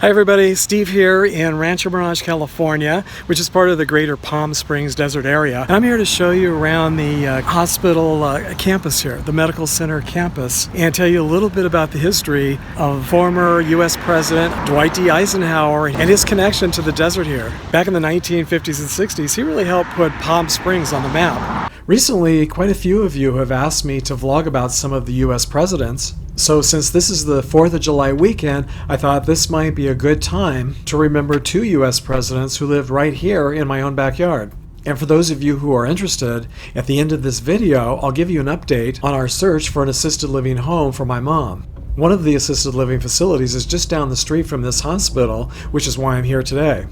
Hi everybody, Steve here in Rancho Mirage, California, which is part of the greater Palm Springs desert area. And I'm here to show you around the hospital campus here, the medical center campus, and tell you a little bit about the history of former U.S. President Dwight D. Eisenhower and his connection to the desert here. Back in the 1950s and 60s, he really helped put Palm Springs on the map. Recently, quite a few of you have asked me to vlog about some of the U.S. presidents. So since this is the 4th of July weekend, I thought this might be a good time to remember two U.S. presidents who lived right here in my own backyard. And for those of you who are interested, at the end of this video, I'll give you an update on our search for an assisted living home for my mom. One of the assisted living facilities is just down the street from this hospital, which is why I'm here today.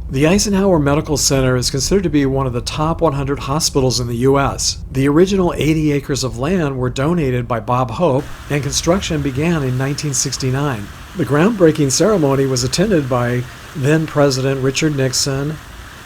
The Eisenhower Medical Center is considered to be one of the top 100 hospitals in the U.S. The original 80 acres of land were donated by Bob Hope, and construction began in 1969. The groundbreaking ceremony was attended by then President Richard Nixon,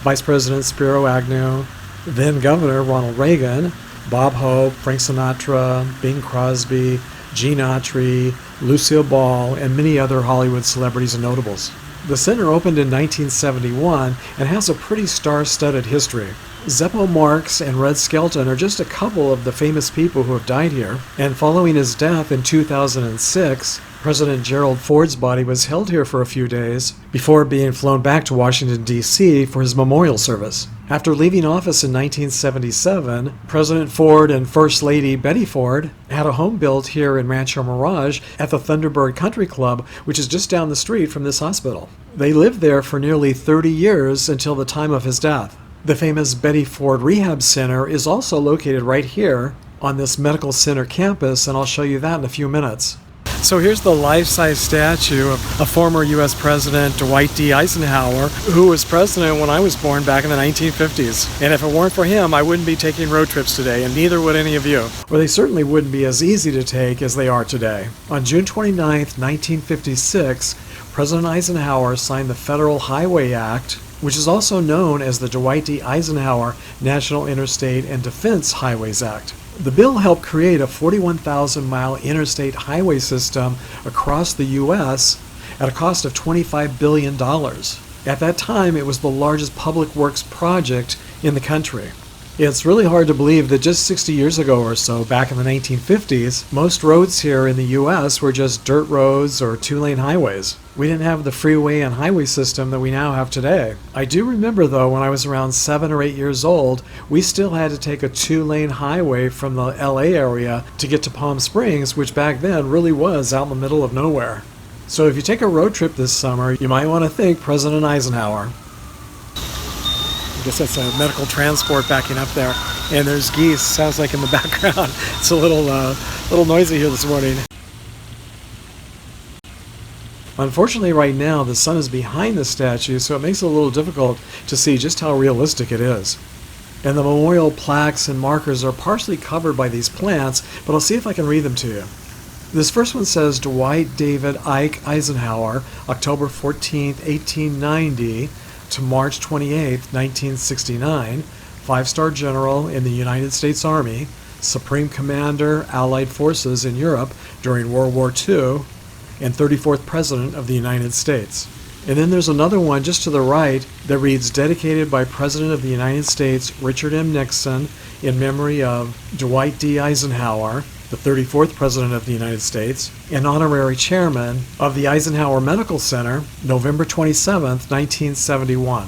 Vice President Spiro Agnew, then Governor Ronald Reagan, Bob Hope, Frank Sinatra, Bing Crosby, Gene Autry, Lucille Ball, and many other Hollywood celebrities and notables. The center opened in 1971 and has a pretty star-studded history. Zeppo Marx and Red Skelton are just a couple of the famous people who have died here, and following his death in 2006, President Gerald Ford's body was held here for a few days before being flown back to Washington, D.C. for his memorial service. After leaving office in 1977, President Ford and First Lady Betty Ford had a home built here in Rancho Mirage at the Dorado Country Club, which is just down the street from this hospital. They lived there for nearly 30 years until the time of his death. The famous Betty Ford Rehab Center is also located right here on this medical center campus, and I'll show you that in a few minutes. So here's the life-size statue of a former U.S. President, Dwight D. Eisenhower, who was president when I was born back in the 1950s. And if it weren't for him, I wouldn't be taking road trips today, and neither would any of you. Or they certainly wouldn't be as easy to take as they are today. On June 29, 1956, President Eisenhower signed the Federal Highway Act, which is also known as the Dwight D. Eisenhower National Interstate and Defense Highways Act. The bill helped create a 41,000-mile interstate highway system across the U.S. at a cost of $25 billion. At that time, it was the largest public works project in the country. It's really hard to believe that just 60 years ago or so, back in the 1950s, most roads here in the U.S. were just dirt roads or two-lane highways. We didn't have the freeway and highway system that we now have today. I do remember, though, when I was around 7 or 8 years old, we still had to take a two-lane highway from the L.A. area to get to Palm Springs, which back then really was out in the middle of nowhere. So if you take a road trip this summer, you might want to thank President Eisenhower. I guess that's a medical transport backing up there, and there's geese. Sounds like in the background. It's a little noisy here this morning. Unfortunately, right now the sun is behind the statue, so it makes it a little difficult to see just how realistic it is. And the memorial plaques and markers are partially covered by these plants, but I'll see if I can read them to you. This first one says Dwight David Ike Eisenhower, October 14, 1890 to March 28, 1969, 5-star general in the United States Army, Supreme Commander, Allied Forces in Europe during World War II, and 34th President of the United States. And then there's another one just to the right that reads, dedicated by President of the United States Richard M. Nixon in memory of Dwight D. Eisenhower, the 34th President of the United States, and honorary chairman of the Eisenhower Medical Center, November 27, 1971.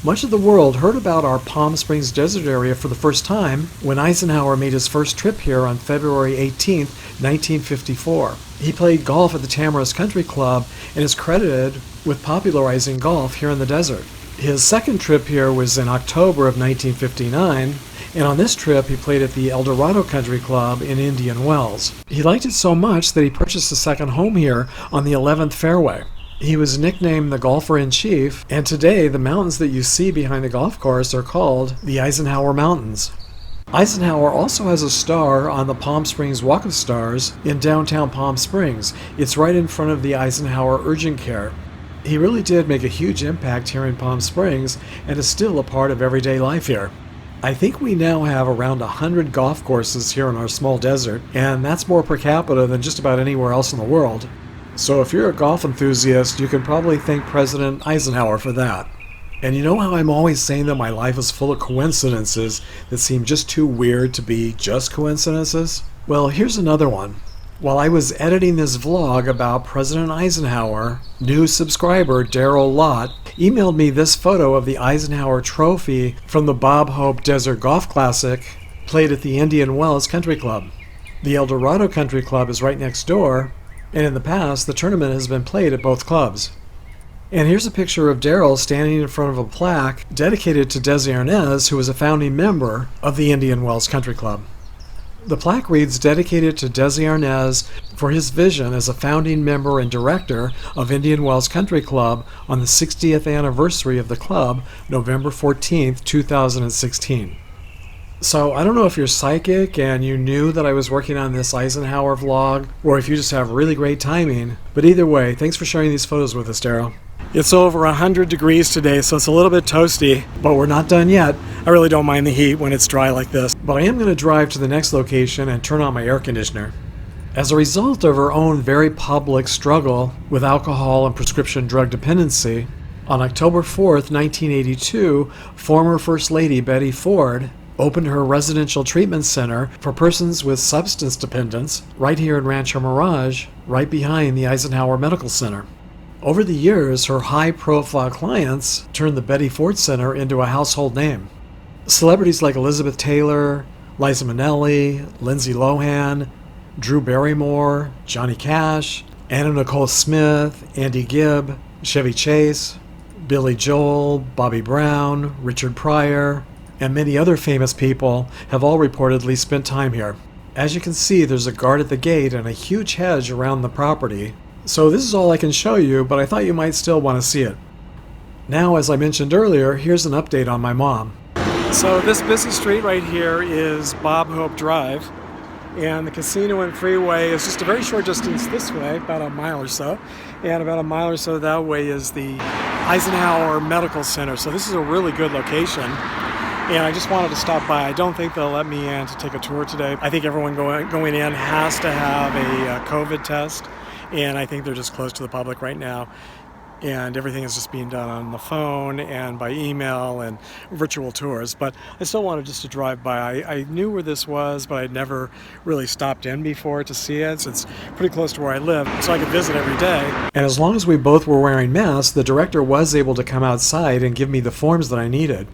Much of the world heard about our Palm Springs desert area for the first time when Eisenhower made his first trip here on February 18, 1954. He played golf at the Tamara's Country Club and is credited with popularizing golf here in the desert. His second trip here was in October of 1959, and on this trip he played at the Dorado Country Club in Indian Wells. He liked it so much that he purchased a second home here on the 11th fairway. He was nicknamed the Golfer-in-Chief, and today the mountains that you see behind the golf course are called the Eisenhower Mountains. Eisenhower also has a star on the Palm Springs Walk of Stars in downtown Palm Springs. It's right in front of the Eisenhower Urgent Care. He really did make a huge impact here in Palm Springs and is still a part of everyday life here. I think we now have around 100 golf courses here in our small desert, and that's more per capita than just about anywhere else in the world. So if you're a golf enthusiast, you can probably thank President Eisenhower for that. And you know how I'm always saying that my life is full of coincidences that seem just too weird to be just coincidences? Well, here's another one. While I was editing this vlog about President Eisenhower, new subscriber Gerald emailed me this photo of the Eisenhower Trophy from the Bob Hope Desert Golf Classic played at the Indian Wells Country Club. The Dorado Country Club is right next door, and in the past the tournament has been played at both clubs. And here's a picture of Gerald standing in front of a plaque dedicated to Desi Arnez, who was a founding member of the Indian Wells Country Club. The plaque reads, dedicated to Desi Arnez for his vision as a founding member and director of Indian Wells Country Club on the 60th anniversary of the club, November 14th, 2016. So I don't know if you're psychic and you knew that I was working on this Eisenhower vlog, or if you just have really great timing, but either way, thanks for sharing these photos with us, Daryl. It's over 100 degrees today, so it's a little bit toasty, but we're not done yet. I really don't mind the heat when it's dry like this, but I am going to drive to the next location and turn on my air conditioner. As a result of her own very public struggle with alcohol and prescription drug dependency, on October 4th, 1982, former First Lady Betty Ford opened her residential treatment center for persons with substance dependence right here in Rancho Mirage, right behind the Eisenhower Medical Center. Over the years, her high-profile clients turned the Betty Ford Center into a household name. Celebrities like Elizabeth Taylor, Liza Minnelli, Lindsay Lohan, Drew Barrymore, Johnny Cash, Anna Nicole Smith, Andy Gibb, Chevy Chase, Billy Joel, Bobby Brown, Richard Pryor, and many other famous people have all reportedly spent time here. As you can see, there's a guard at the gate and a huge hedge around the property. So this is all I can show you, but I thought you might still want to see it. Now, as I mentioned earlier, here's an update on my mom. So this busy street right here is Bob Hope Drive, and the casino and freeway is just a very short distance this way, about a mile or so, and about a mile or so that way is the Eisenhower Medical Center. So this is a really good location, and I just wanted to stop by. I don't think they'll let me in to take a tour today. I think everyone going in has to have a COVID test. And I think they're just closed to the public right now. And everything is just being done on the phone and by email and virtual tours. But I still wanted just to drive by. I knew where this was, but I'd never really stopped in before to see it. So it's pretty close to where I live, so I could visit every day. And as long as we both were wearing masks, the director was able to come outside and give me the forms that I needed.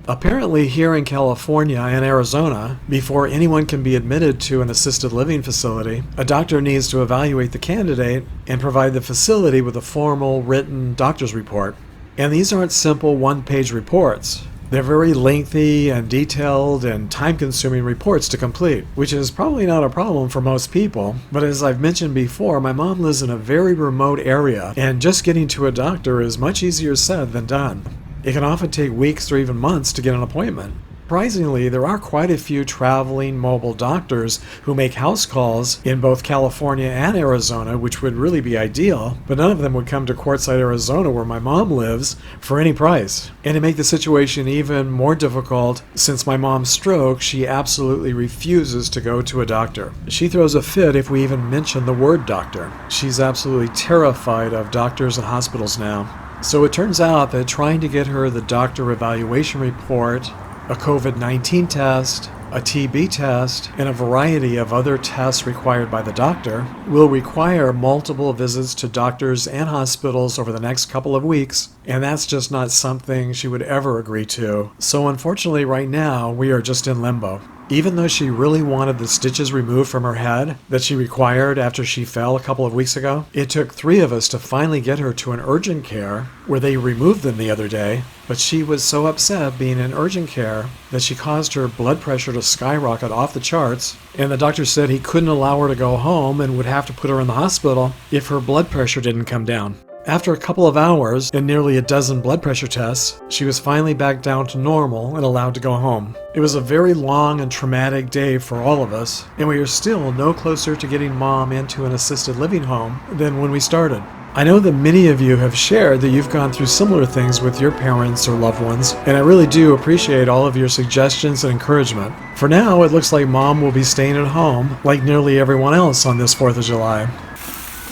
Apparently here in California and Arizona, before anyone can be admitted to an assisted living facility, a doctor needs to evaluate the candidate and provide the facility with a formal written doctor's report. And these aren't simple one-page reports. They're very lengthy and detailed and time-consuming reports to complete, which is probably not a problem for most people. But as I've mentioned before, my mom lives in a very remote area, and just getting to a doctor is much easier said than done. It can often take weeks or even months to get an appointment. Surprisingly, there are quite a few traveling mobile doctors who make house calls in both California and Arizona, which would really be ideal, but none of them would come to Quartzsite, Arizona, where my mom lives, for any price. And to make the situation even more difficult, since my mom's stroke, she absolutely refuses to go to a doctor. She throws a fit if we even mention the word doctor. She's absolutely terrified of doctors and hospitals now. So it turns out that trying to get her the doctor evaluation report, a COVID-19 test, a TB test, and a variety of other tests required by the doctor will require multiple visits to doctors and hospitals over the next couple of weeks, and that's just not something she would ever agree to. So unfortunately right now, we are just in limbo. Even though she really wanted the stitches removed from her head that she required after she fell a couple of weeks ago, it took 3 of us to finally get her to an urgent care where they removed them the other day. But she was so upset being in urgent care that she caused her blood pressure to skyrocket off the charts, and the doctor said he couldn't allow her to go home and would have to put her in the hospital if her blood pressure didn't come down. After a couple of hours and nearly a dozen blood pressure tests, she was finally back down to normal and allowed to go home. It was a very long and traumatic day for all of us, and we are still no closer to getting Mom into an assisted living home than when we started. I know that many of you have shared that you've gone through similar things with your parents or loved ones, and I really do appreciate all of your suggestions and encouragement. For now, it looks like Mom will be staying at home like nearly everyone else on this 4th of July.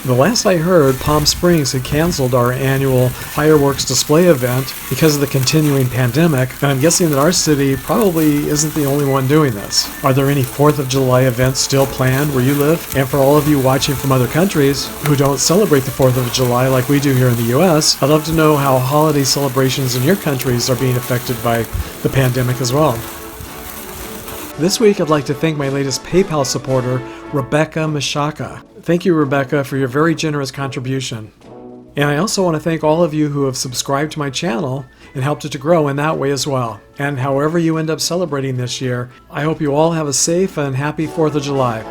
The last I heard, Palm Springs had canceled our annual fireworks display event because of the continuing pandemic, and I'm guessing that our city probably isn't the only one doing this. Are there any 4th of July events still planned where you live? And for all of you watching from other countries who don't celebrate the 4th of July like we do here in the US, I'd love to know how holiday celebrations in your countries are being affected by the pandemic as well. This week, I'd like to thank my latest PayPal supporter, Rebecca Mashaka. Thank you, Rebecca, for your very generous contribution. And I also want to thank all of you who have subscribed to my channel and helped it to grow in that way as well. And however you end up celebrating this year, I hope you all have a safe and happy 4th of July.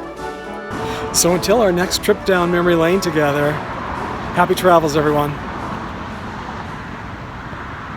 So until our next trip down memory lane together, happy travels, everyone.